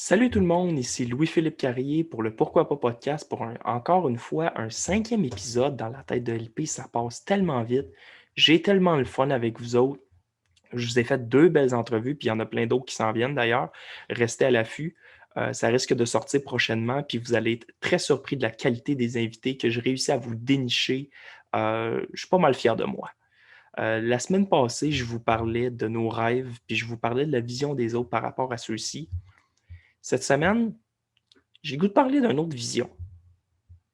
Salut tout le monde, ici Louis-Philippe Carrier pour le Pourquoi pas podcast pour encore une fois un cinquième épisode dans la tête de LP. Ça passe tellement vite. J'ai tellement le fun avec vous autres. Je vous ai fait deux belles entrevues, puis il y en a plein d'autres qui s'en viennent d'ailleurs. Restez à l'affût. Ça risque de sortir prochainement, puis vous allez être très surpris de la qualité des invités que j'ai réussi à vous dénicher. Je suis pas mal fier de moi. La semaine passée, je vous parlais de nos rêves, puis je vous parlais de la vision des autres par rapport à ceux-ci. Cette semaine, j'ai le goût de parler d'une autre vision.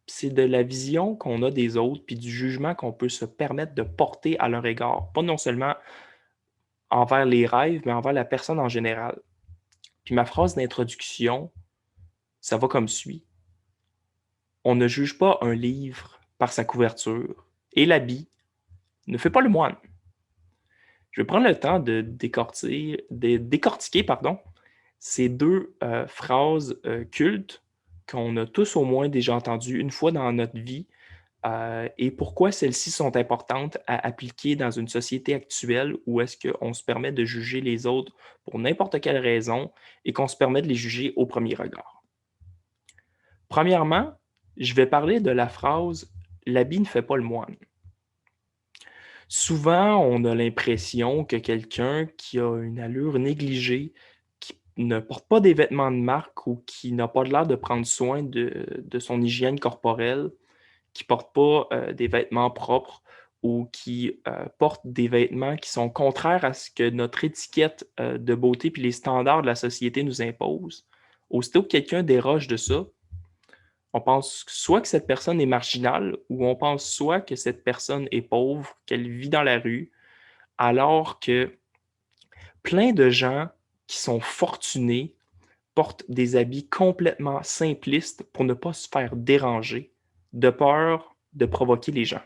C'est de la vision qu'on a des autres, puis du jugement qu'on peut se permettre de porter à leur égard. Pas non seulement envers les rêves, mais envers la personne en général. Puis ma phrase d'introduction, ça va comme suit. On ne juge pas un livre par sa couverture, et l'habit ne fait pas le moine. Je vais prendre le temps de décortiquer ces deux phrases cultes qu'on a tous au moins déjà entendues une fois dans notre vie et pourquoi celles-ci sont importantes à appliquer dans une société actuelle où est-ce qu'on se permet de juger les autres pour n'importe quelle raison et qu'on se permet de les juger au premier regard. Premièrement, je vais parler de la phrase l'habit ne fait pas le moine. Souvent, on a l'impression que quelqu'un qui a une allure négligée, qui ne porte pas des vêtements de marque ou qui n'a pas l'air de prendre soin de son hygiène corporelle, qui ne porte pas des vêtements propres ou qui porte des vêtements qui sont contraires à ce que notre étiquette de beauté puis les standards de la société nous imposent. Aussitôt que quelqu'un déroge de ça, on pense soit que cette personne est marginale ou on pense soit que cette personne est pauvre, qu'elle vit dans la rue, alors que plein de gens qui sont fortunés portent des habits complètement simplistes pour ne pas se faire déranger, de peur de provoquer les gens.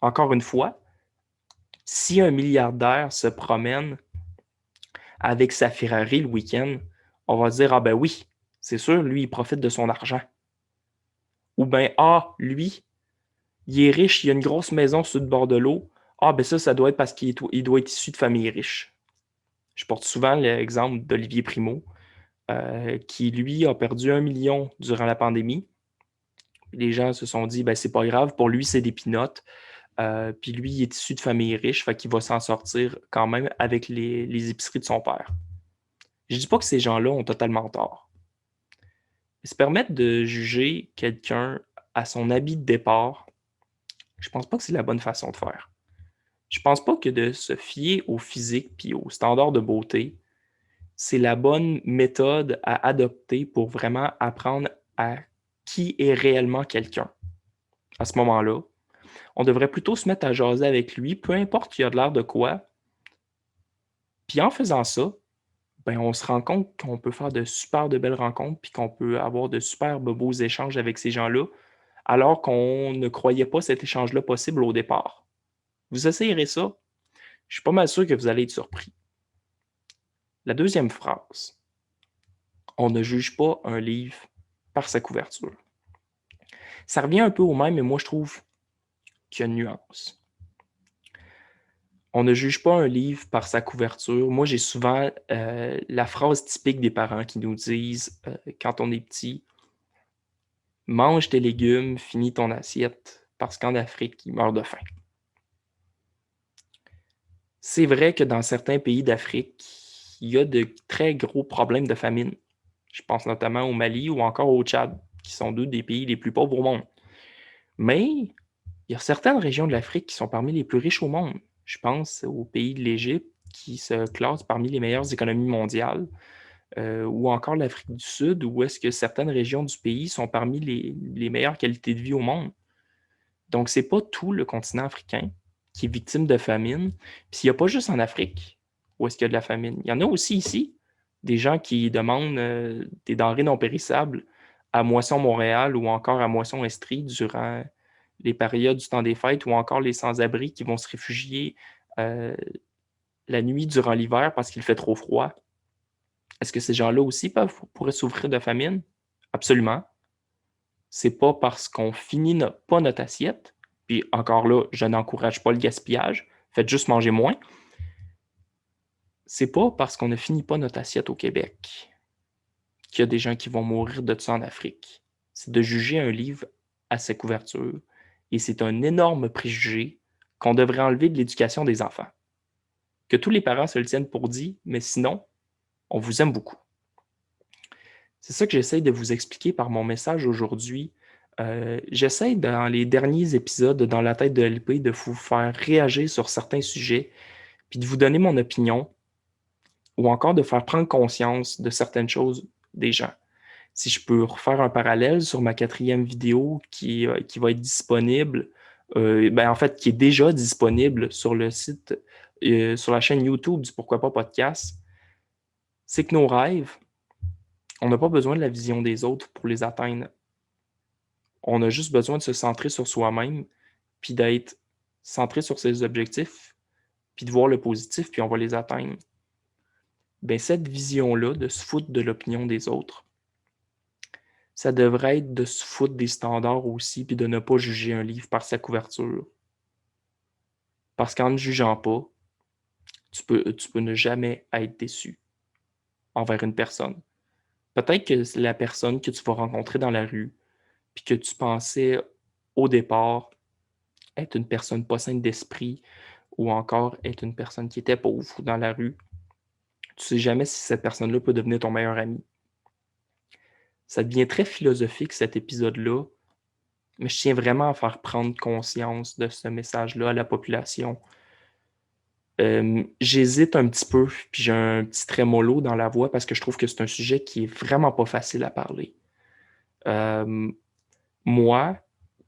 Encore une fois, si un milliardaire se promène avec sa Ferrari le week-end, on va se dire, ah ben oui, c'est sûr, lui, il profite de son argent. Ou bien, ah, lui, il est riche, il a une grosse maison sur le bord de l'eau. Ah, ben ça doit être parce qu'il doit être issu de famille riche. Je porte souvent l'exemple d'Olivier Primo, qui, lui, a perdu 1 million durant la pandémie. Les gens se sont dit, ben c'est pas grave, pour lui, c'est des pinottes. Puis lui, il est issu de famille riche, fait qu'il va s'en sortir quand même avec les épiceries de son père. Je dis pas que ces gens-là ont totalement tort. Mais se permettre de juger quelqu'un à son habit de départ, je pense pas que c'est la bonne façon de faire. Je pense pas que de se fier au physique puis aux standards de beauté, c'est la bonne méthode à adopter pour vraiment apprendre à qui est réellement quelqu'un. À ce moment-là, on devrait plutôt se mettre à jaser avec lui, peu importe qu'il a de l'air de quoi. Puis en faisant ça, ben, on se rend compte qu'on peut faire de belles rencontres, puis qu'on peut avoir de superbes beaux échanges avec ces gens-là, alors qu'on ne croyait pas cet échange-là possible au départ. Vous essayerez ça, je suis pas mal sûr que vous allez être surpris. La deuxième phrase, on ne juge pas un livre par sa couverture. Ça revient un peu au même, mais moi je trouve qu'il y a une nuance. On ne juge pas un livre par sa couverture. Moi, j'ai souvent la phrase typique des parents qui nous disent quand on est petit, mange tes légumes, finis ton assiette, parce qu'en Afrique, ils meurent de faim. C'est vrai que dans certains pays d'Afrique, il y a de très gros problèmes de famine. Je pense notamment au Mali ou encore au Tchad, qui sont deux des pays les plus pauvres au monde. Mais il y a certaines régions de l'Afrique qui sont parmi les plus riches au monde. Je pense au pays de l'Égypte, qui se classe parmi les meilleures économies mondiales, ou encore l'Afrique du Sud, où est-ce que certaines régions du pays sont parmi les meilleures qualités de vie au monde. Donc, c'est pas tout le continent africain qui est victime de famine. Puis il n'y a pas juste en Afrique où est-ce qu'il y a de la famine. Il y en a aussi ici, des gens qui demandent des denrées non périssables à Moisson Montréal ou encore à Moisson Estrie durant les périodes du temps des fêtes ou encore les sans-abri qui vont se réfugier euh, la nuit durant l'hiver parce qu'il fait trop froid. Est-ce que ces gens-là aussi pourraient souffrir de famine? Absolument. C'est pas parce qu'on finit pas notre assiette, puis encore là, je n'encourage pas le gaspillage, faites juste manger moins. C'est pas parce qu'on ne finit pas notre assiette au Québec qu'il y a des gens qui vont mourir de ça en Afrique. C'est de juger un livre à sa couverture. Et c'est un énorme préjugé qu'on devrait enlever de l'éducation des enfants. Que tous les parents se le tiennent pour dit, mais sinon, on vous aime beaucoup. C'est ça que j'essaie de vous expliquer par mon message aujourd'hui. J'essaie dans les derniers épisodes dans la tête de LP de vous faire réagir sur certains sujets, puis de vous donner mon opinion, ou encore de faire prendre conscience de certaines choses des gens. Si je peux refaire un parallèle sur ma 4e vidéo qui va être disponible, en fait, qui est déjà disponible sur le site, sur la chaîne YouTube du Pourquoi pas podcast, c'est que nos rêves, on n'a pas besoin de la vision des autres pour les atteindre. On a juste besoin de se centrer sur soi-même, puis d'être centré sur ses objectifs, puis de voir le positif, puis on va les atteindre. Ben, cette vision-là, de se foutre de l'opinion des autres, ça devrait être de se foutre des standards aussi, puis de ne pas juger un livre par sa couverture. Parce qu'en ne jugeant pas, tu peux ne jamais être déçu envers une personne. Peut-être que la personne que tu vas rencontrer dans la rue, puis que tu pensais au départ être une personne pas saine d'esprit, ou encore être une personne qui était pauvre dans la rue, tu sais jamais si cette personne-là peut devenir ton meilleur ami. Ça devient très philosophique cet épisode-là, mais je tiens vraiment à faire prendre conscience de ce message-là à la population. J'hésite un petit peu, puis j'ai un petit trémolo dans la voix parce que je trouve que c'est un sujet qui est vraiment pas facile à parler. Moi,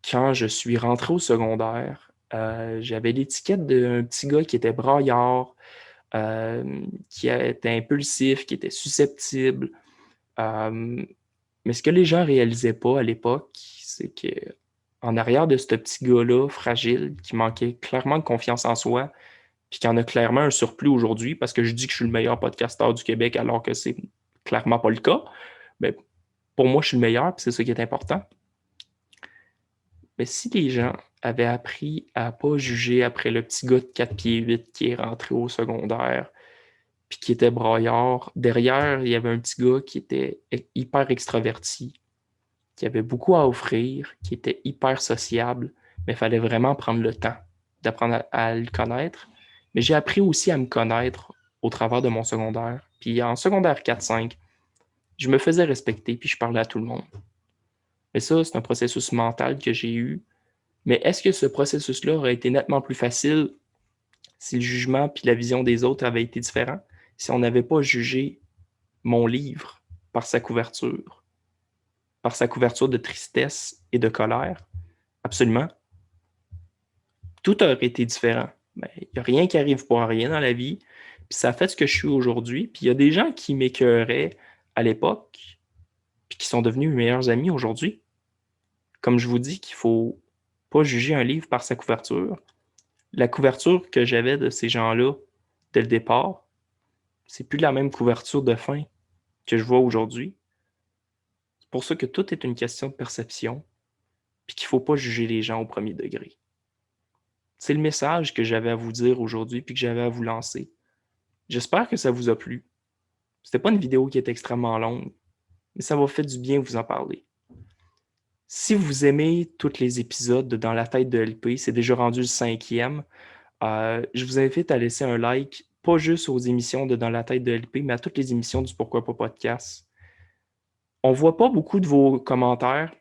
quand je suis rentré au secondaire, j'avais l'étiquette d'un petit gars qui était braillard, qui était impulsif, qui était susceptible. Mais ce que les gens réalisaient pas à l'époque, c'est que en arrière de ce petit gars-là, fragile, qui manquait clairement de confiance en soi, puis qui en a clairement un surplus aujourd'hui, parce que je dis que je suis le meilleur podcasteur du Québec alors que c'est clairement pas le cas, mais pour moi, je suis le meilleur, puis c'est ça qui est important. Mais si les gens avaient appris à pas juger après le petit gars de 4 pieds 8 qui est rentré au secondaire, puis qui était braillard, derrière, il y avait un petit gars qui était hyper extraverti, qui avait beaucoup à offrir, qui était hyper sociable, mais il fallait vraiment prendre le temps d'apprendre à le connaître. Mais j'ai appris aussi à me connaître au travers de mon secondaire. Puis en secondaire 4-5, je me faisais respecter, puis je parlais à tout le monde. Mais ça, c'est un processus mental que j'ai eu. Mais est-ce que ce processus-là aurait été nettement plus facile si le jugement puis la vision des autres avaient été différents? Si on n'avait pas jugé mon livre par sa couverture de tristesse et de colère? Absolument. Tout aurait été différent. Mais il n'y a rien qui arrive pour rien dans la vie. Puis ça fait ce que je suis aujourd'hui. Puis il y a des gens qui m'écœuraient à l'époque, puis qui sont devenus mes meilleurs amis aujourd'hui. Comme je vous dis qu'il ne faut pas juger un livre par sa couverture. La couverture que j'avais de ces gens-là dès le départ, c'est plus la même couverture de fin que je vois aujourd'hui. C'est pour ça que tout est une question de perception, puis qu'il ne faut pas juger les gens au premier degré. C'est le message que j'avais à vous dire aujourd'hui, puis que j'avais à vous lancer. J'espère que ça vous a plu. C'était pas une vidéo qui est extrêmement longue, mais ça m'a fait du bien vous en parler. Si vous aimez tous les épisodes de Dans la tête de LP, c'est déjà rendu le 5e, je vous invite à laisser un like, pas juste aux émissions de Dans la tête de LP, mais à toutes les émissions du Pourquoi pas podcast. On voit pas beaucoup de vos commentaires.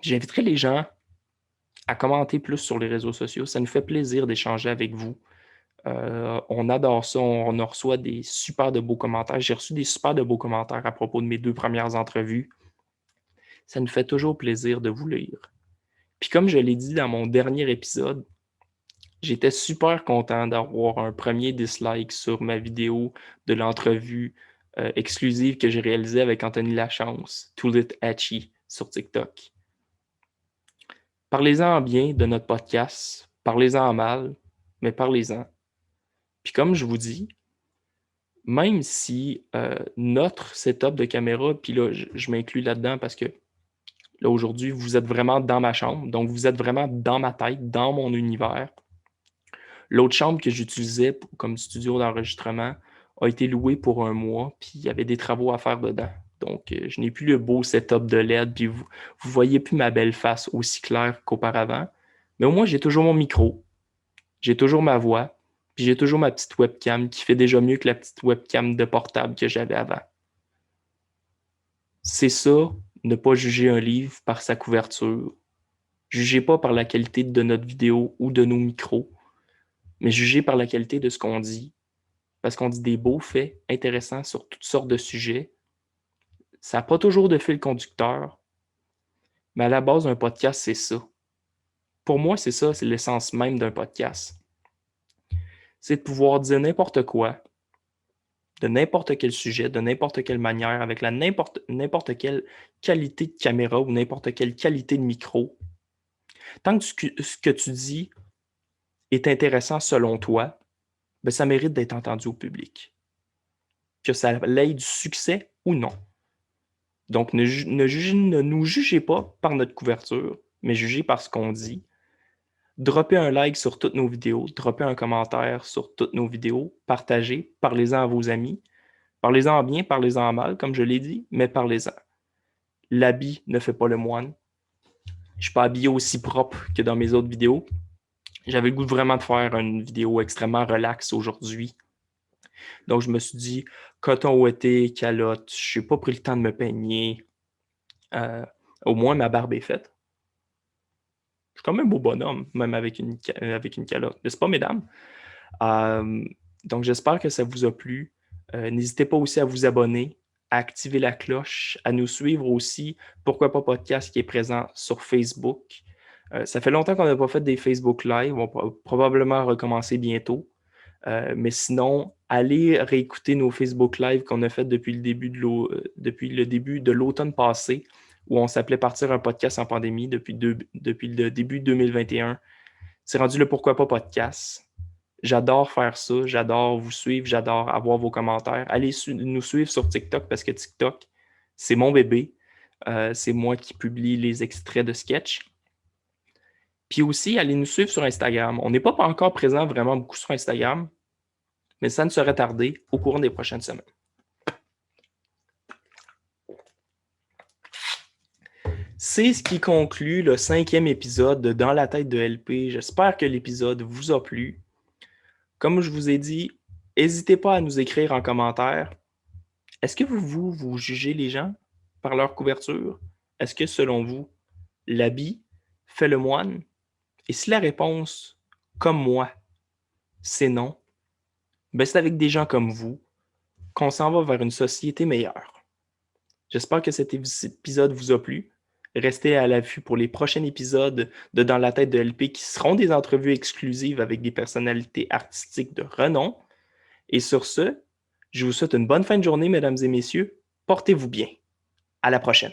J'inviterai les gens à commenter plus sur les réseaux sociaux. Ça nous fait plaisir d'échanger avec vous. On adore ça. On en reçoit des super de beaux commentaires. J'ai reçu des super de beaux commentaires à propos de mes 2 premières entrevues. Ça nous fait toujours plaisir de vous lire. Puis comme je l'ai dit dans mon dernier épisode, j'étais super content d'avoir un premier dislike sur ma vidéo de l'entrevue exclusive que j'ai réalisée avec Anthony Lachance, Too Lit Hatchy, sur TikTok. Parlez-en en bien de notre podcast, parlez-en en mal, mais parlez-en. Puis comme je vous dis, même si notre setup de caméra, puis là, je m'inclus là-dedans parce que là, aujourd'hui, vous êtes vraiment dans ma chambre, donc vous êtes vraiment dans ma tête, dans mon univers. L'autre chambre que j'utilisais comme studio d'enregistrement a été louée pour 1 mois, puis il y avait des travaux à faire dedans. Donc, je n'ai plus le beau setup de LED, puis vous ne voyez plus ma belle face aussi claire qu'auparavant. Mais au moins, j'ai toujours mon micro, j'ai toujours ma voix, puis j'ai toujours ma petite webcam qui fait déjà mieux que la petite webcam de portable que j'avais avant. C'est ça, ne pas juger un livre par sa couverture. Jugez pas par la qualité de notre vidéo ou de nos micros, mais jugez par la qualité de ce qu'on dit. Parce qu'on dit des beaux faits intéressants sur toutes sortes de sujets. Ça n'a pas toujours de fil conducteur, mais à la base, un podcast, c'est ça. Pour moi, c'est ça, c'est l'essence même d'un podcast. C'est de pouvoir dire n'importe quoi, de n'importe quel sujet, de n'importe quelle manière, avec n'importe quelle qualité de caméra ou n'importe quelle qualité de micro. Tant que ce que tu dis est intéressant selon toi, ben ça mérite d'être entendu au public. Que ça ait du succès ou non. Donc, ne nous jugez pas par notre couverture, mais jugez par ce qu'on dit. Droppez un like sur toutes nos vidéos, droppez un commentaire sur toutes nos vidéos, partagez, parlez-en à vos amis. Parlez-en en bien, parlez-en en mal, comme je l'ai dit, mais parlez-en. L'habit ne fait pas le moine. Je ne suis pas habillé aussi propre que dans mes autres vidéos. J'avais le goût vraiment de faire une vidéo extrêmement relaxe aujourd'hui. Donc, je me suis dit, coton ouaté, calotte, je n'ai pas pris le temps de me peigner. Au moins, ma barbe est faite. Je suis quand même beau bonhomme, même avec une calotte. N'est-ce pas, mesdames? Donc, j'espère que ça vous a plu. N'hésitez pas aussi à vous abonner, à activer la cloche, à nous suivre aussi. Pourquoi pas podcast qui est présent sur Facebook. Ça fait longtemps qu'on n'a pas fait des Facebook Live. On va probablement recommencer bientôt. Mais sinon, allez réécouter nos Facebook Live qu'on a fait depuis le début de l'automne passé, où on s'appelait Partir un podcast en pandémie depuis le début 2021. C'est rendu le Pourquoi pas podcast. J'adore faire ça, j'adore vous suivre, j'adore avoir vos commentaires. Allez nous suivre sur TikTok parce que TikTok, c'est mon bébé. C'est moi qui publie les extraits de sketch. Puis aussi, allez nous suivre sur Instagram. On n'est pas encore présent vraiment beaucoup sur Instagram, mais ça ne serait tardé au courant des prochaines semaines. C'est ce qui conclut le 5e épisode de Dans la tête de LP. J'espère que l'épisode vous a plu. Comme je vous ai dit, n'hésitez pas à nous écrire en commentaire. Est-ce que vous jugez les gens par leur couverture? Est-ce que, selon vous, l'habit fait le moine? Et si la réponse, comme moi, c'est non, ben c'est avec des gens comme vous qu'on s'en va vers une société meilleure. J'espère que cet épisode vous a plu. Restez à l'affût pour les prochains épisodes de Dans la tête de LP qui seront des entrevues exclusives avec des personnalités artistiques de renom. Et sur ce, je vous souhaite une bonne fin de journée, mesdames et messieurs. Portez-vous bien. À la prochaine.